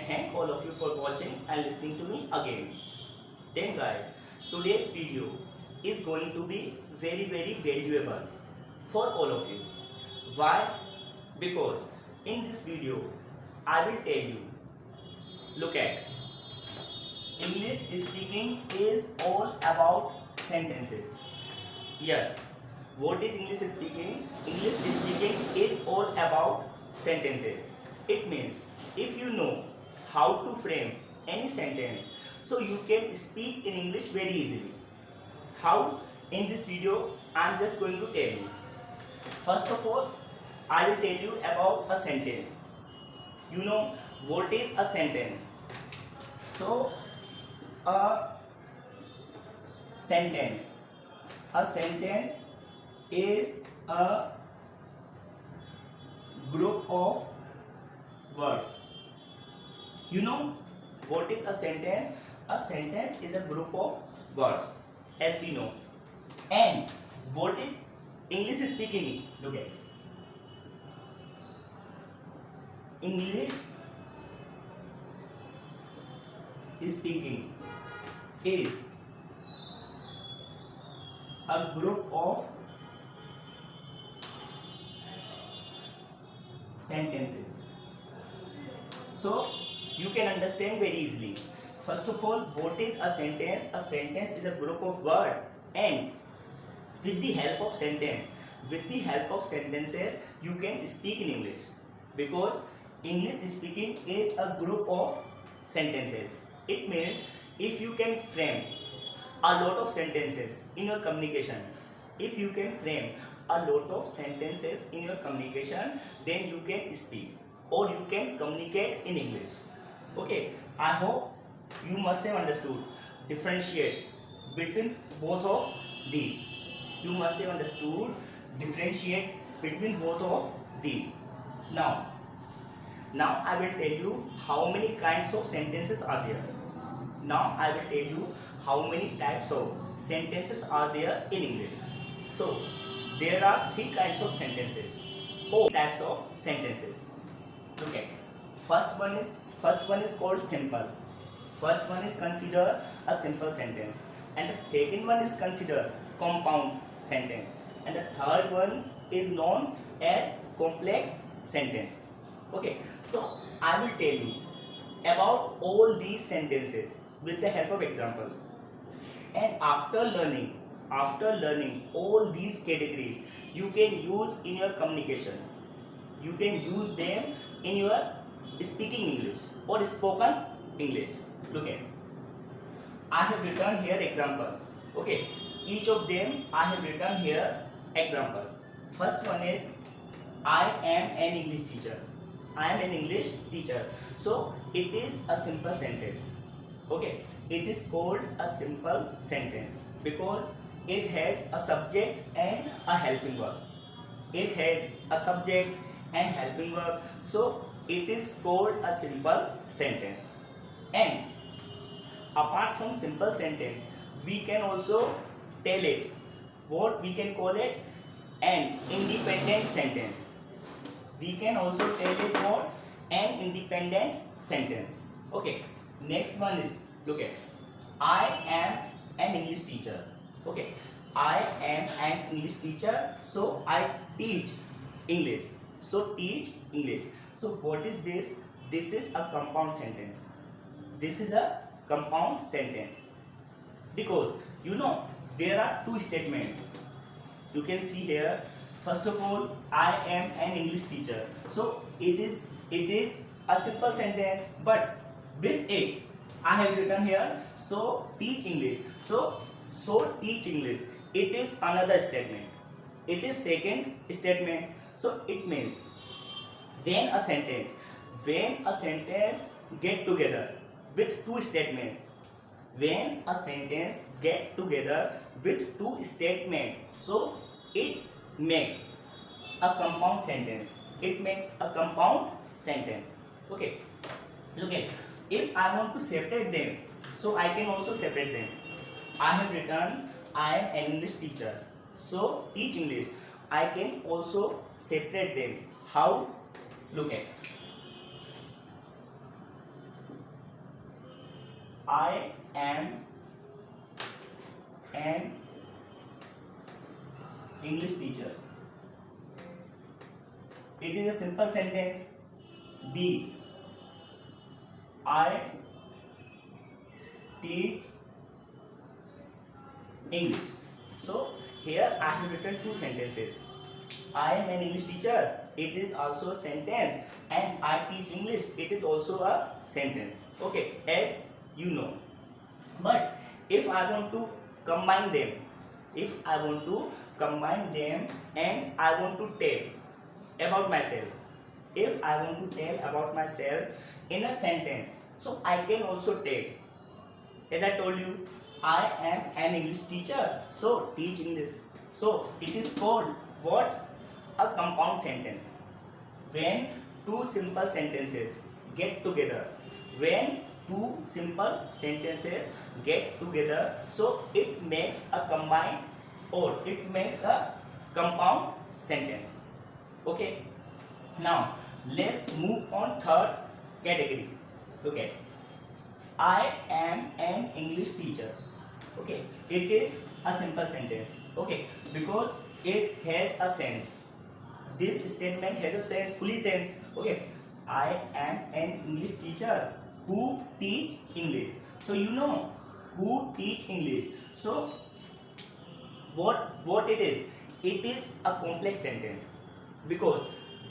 thank all of you for watching and listening to me again. Then guys, today's video is going to be very valuable for all of you. Why? Because in this video I will tell you, look at, English speaking is all about sentences. Yes, what is English speaking? English speaking is all about sentences. It means if you know how to frame any sentence, so you can speak in English very easily. How? In this video I am just going to tell you. First of all, I will tell you about a sentence. You know what is a sentence? So a sentence is a group of words. You know what is a sentence? A sentence is a group of words, as we know. And what is English speaking? Look at English speaking is a group of sentences. So you can understand very easily. First of all, what is a sentence? A sentence is a group of words, and with the help of sentences, you can speak in English, because English speaking is a group of sentences. It means if you can frame a lot of sentences in your communication, then you can speak or you can communicate in English. Okay, I hope you must have understood, differentiate between both of these. Now I will tell you how many kinds of sentences are there. How many types of sentences are there in English. So there are three kinds of sentences or types of sentences. Look at, first one is called simple. First one is considered a simple sentence, and the second one is considered compound sentence, and the third one is known as complex sentence. Okay, so I will tell you about all these sentences with the help of example, and after learning all these categories, you can use in your communication. You can use them in your speaking English or spoken English. Look at, I have written here example. Okay, each of them I have written here example. First one is, I am an English teacher. So it is a simple sentence. Okay, it is called a simple sentence because it has a subject and a helping verb. So it is called a simple sentence. And apart from simple sentence, we can also tell it, what we can call it, an independent sentence. Okay, next one is, look at, I am an English teacher. Okay, I am an English teacher, so I teach English. So what is this? This is a compound sentence. Because you know there are two statements. You can see here. First of all, I am an English teacher. So it is a simple sentence, but with it I have written here, so teach English. So teach English, it is another statement. It is second statement. So it means when a sentence get together with two statements, so it makes a compound sentence. Okay, look at, if I want to separate them, so I can also separate them. I have written, I am an English teacher, so teach English. I can also separate them. How? Look at, I am an English teacher. It is a simple sentence. B. I teach English. So here I have written two sentences. I am an English teacher. It is also a sentence, and I teach English. It is also a sentence. Okay, as you know. But if I want to combine them, and I want to tell about myself, if I want to tell about myself in a sentence, so I can also tell. As I told you, I am an English teacher, so teach English. So it is called what? A compound sentence. When two simple sentences get together, so it makes a combined, or it makes a compound sentence. Okay. Now let's move on third category. Look at. I am an English teacher. Okay, it is a simple sentence. Okay, because it has a sense. This statement has a sense, fully sense. Okay, I am an English teacher who teach English. So you know who teach English. So what it is? It is a complex sentence, because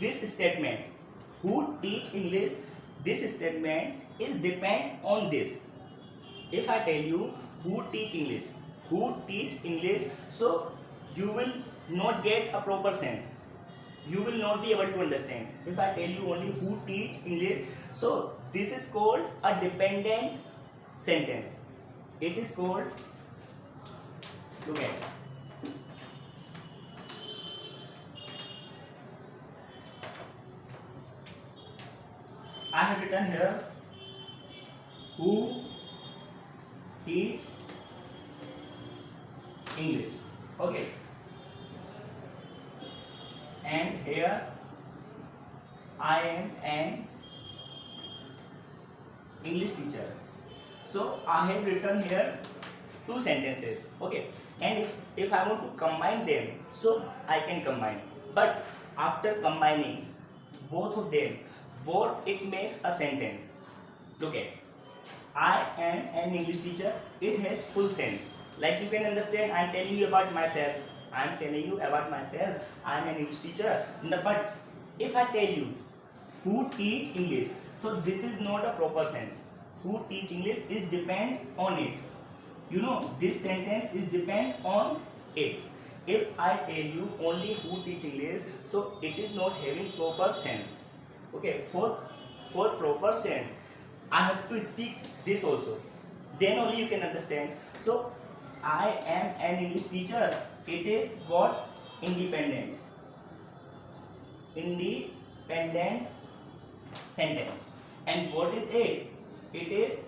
this statement, who teach English, this statement is depend on this. If I tell you who teach English, so you will not get a proper sense. You will not be able to understand. If I tell you only who teach English, so this is called a dependent sentence. It is called, look at, I have written here who teach English. Okay. And here I am an English teacher. So I have written here two sentences. Okay. And if I want to combine them, so I can combine. But after combining both of them, what it makes a sentence. Look at, I am an English teacher. It has full sense. Like you can understand, I am telling you about myself. I am an English teacher. But if I tell you who teach English, so this is not a proper sense. Who teach English is depend on it. You know, this sentence is depend on it. If I tell you only who teach English, so it is not having proper sense. Okay, for proper sense, I have to speak this also. Then only you can understand. So I am an English teacher. It is what? Independent sentence. And what is it? It is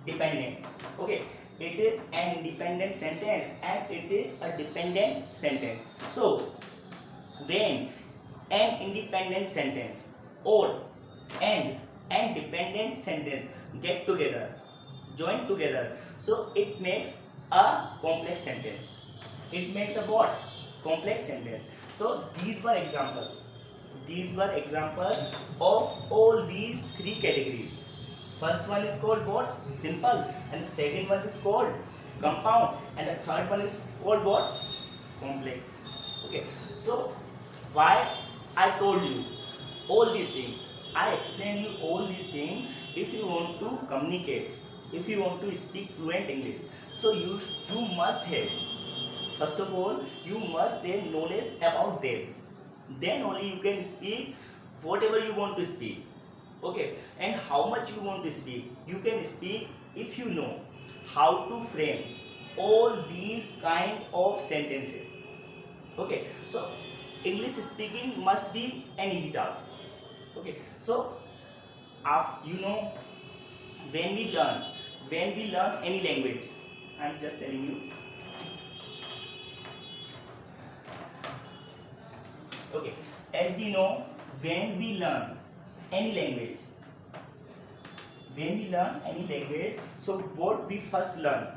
dependent. Okay, it is an independent sentence and it is a dependent sentence. So when an independent sentence or and dependent sentence get together, join together, so it makes a complex sentence. It makes a what? Complex sentence. So these were examples of all these three categories. First one is called what? Simple. And the second one is called compound. And the third one is called what? Complex. Okay. So why I told you all these things? I explained you all these things. If you want to communicate, if you want to speak fluent English, so you must have, first of all, you must have knowledge about them. Then only you can speak whatever you want to speak. Okay, and how much you want to speak, you can speak if you know how to frame all these kind of sentences. Okay, so English speaking must be an easy task. Okay, so you know, when we learn any language, I am just telling you. Okay, as we know, when we learn any language, when we learn any language, so what we first learn,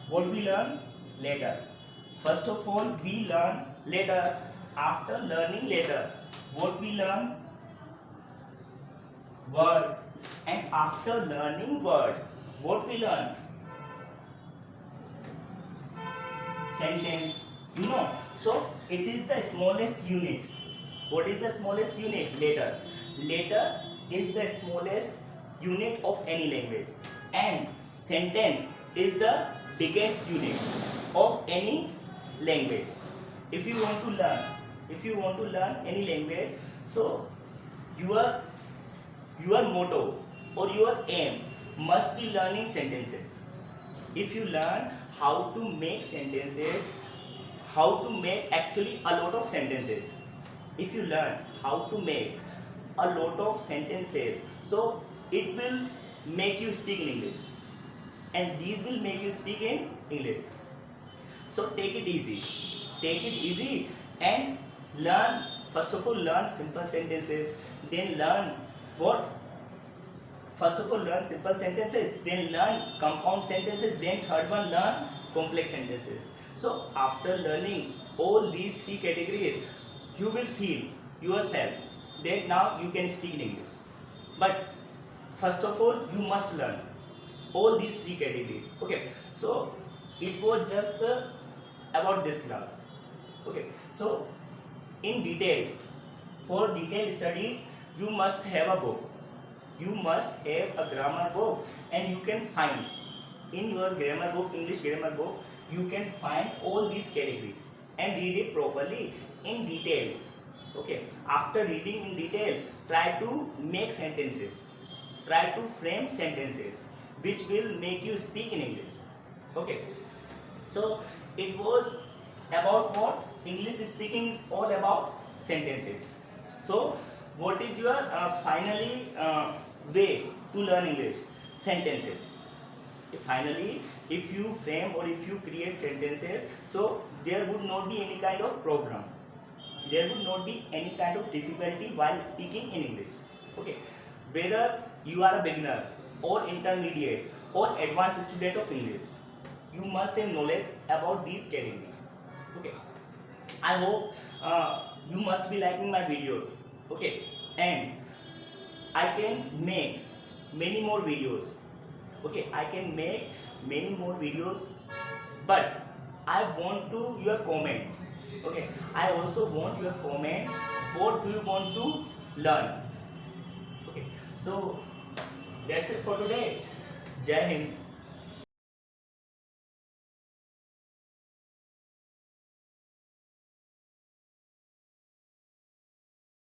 what we learn later. First of all, we learn later. After learning later, what we learn, word. And after learning word, what we learn, sentence. You know, so it is the smallest unit. What is the smallest unit? Letter. Letter is the smallest unit of any language, and sentence is the biggest unit of any language. If you want to learn any language, so your motto or your aim must be learning sentences. If you learn how to make sentences, how to make actually a lot of sentences, if you learn how to make a lot of sentences, so it will make you speak in English, and these will make you speak in English. So take it easy and learn. First of all, learn simple sentences, then learn what? First of all, learn simple sentences, then learn compound sentences, then third one, learn complex sentences. So after learning all these three categories, you will feel yourself that now you can speak in English. But first of all, you must learn all these three categories. Okay, so it was just about this class. Okay, so in detail, for detailed study, you must have a book. You must have a grammar book, and you can find in your grammar book, English grammar book, you can find all these categories and read it properly in detail. Okay, after reading in detail, try to make sentences, try to frame sentences which will make you speak in English. Okay, so it was about what? English speaking is all about sentences. So what is your finally way to learn English? Sentences. Finally, if you frame or if you create sentences, so there would not be any kind of problem, there would not be any kind of difficulty while speaking in English. Okay, whether you are a beginner or intermediate or advanced student of English, you must have knowledge about these categories. Okay, I hope you must be liking my videos. Okay, and I can make many more videos. Okay, I can make many more videos, but I want to your comment. Okay, I also want your comment. What do you want to learn? Okay, so that's it for today. Jai Hind.